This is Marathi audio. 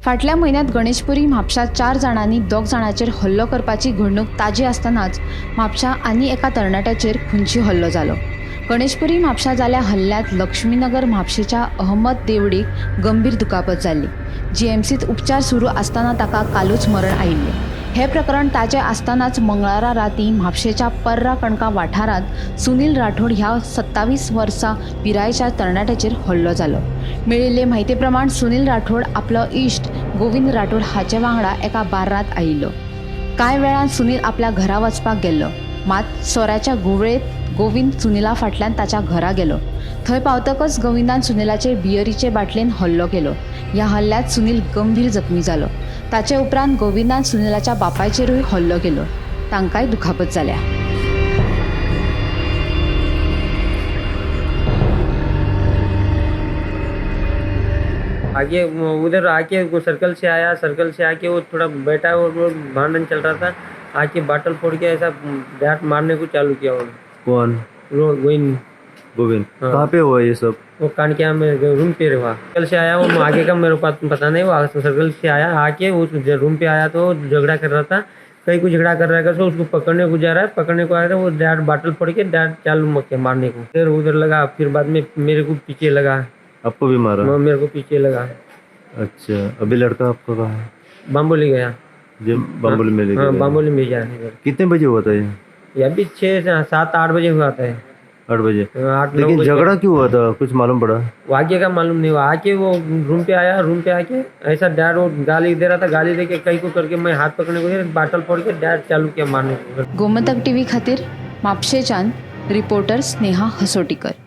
फाटल्या महिन्यात गणेशपुरी म्हापशात 4 जाणांनी 2 जाणांचेर हल्लो करपाची घडणूक ताजी आसतनाच म्हापशा आनी एका तरणाट्याचेर खुंची हल्लो जालो। गणेशपुरी म्हापशा जाल्ल्या हल्ल्यात लक्ष्मीनगर म्हापशेच्या अहमद देवडीक गंभीर दुखापत जाल्ली। जीएमसीत उपचार सुरू आसतना ताका कालूच मरण आयिल्लें। हे प्रकरण ताजें आसतनाच मंगळारा रातीं म्हापशेच्या पर्रा कणका वाठारांत सुनील राठोड ह्या 27 वर्सां पिरायेच्या तरणाट्याचेर हल्लो जालो। मेळिल्ले म्हायती प्रमाण सुनील राठोड आपलो इश्ट गोविंद राठोड हाचे वांगडा एका बार्रांत आयिल्लो। कांय वेळान सुनील आपल्या घरा वचपाक गेल्लो, मात सोऱ्याच्या गुवळेंत गोविंद सुनीला फाटल्यान ताच्या घरा गेलो। थंय पावतकच गोविंदान सुनीलाचेर बियरीचे बाटलेन हल्लो केलो। ह्या हल्ल्यात सुनील गंभीर जखमी जालो। ताचे उपरांत गोविंदान सुनीलाच्या बापायचेरूय हल्लो केलो, तांकांय दुखापत जाल्या। आगे उधर आके वो सर्कल से आया, सर्कल से आके वो थोड़ा बैठा और वो भांडन चल रहा था, आके बाटल फोड़ के ऐसा डांट मारने को चालू किया। वो कौन? गोविंद। हाँ। कहाँ पे हुआ ये सब? वो कानकिया में रूम पे हुआ। सर्कल से आया वो, आगे का मेरे को पता नहीं, वो सर्कल से आया, आके उस रूम पे आया तो झगड़ा कर रहा था, कहीं कुछ झगड़ा कर रहा है, तो उसको पकड़ने को जा रहा है, पकड़ने को आया था, वो डांट बाटल फोड़ के डांट चालू मारने को, फिर उधर लगा, फिर बाद में मेरे को पीछे लगा। आपको भी मारा? मेरे को पीछे लगा। अच्छा, अभी लड़का आपका कहाँ है? बाम्बोली गया। बाम्बोली में लेके हाँ, गए? बाम्बोली में जा रहे। कितने बजे हुआ था ये? अभी 6 7 8 बजे हुआ था। 8 बजे। 8 9 लेकिन बजे। झगड़ा क्यों हुआ था, कुछ मालूम पड़ा? वो आगे का मालूम नहीं हुआ। आके वो रूम पे आया, रूम पे आके ऐसा डैड वो गाली दे रहा था, गाली दे के कहीं को करके मैं हाथ पकड़ने को गया, बाटल फोड़ के डैड चालू किया मारने को। गोमंतक टीव्ही खातीर म्हापशेच्यान रिपोर्टर स्नेहा हसोटीकर।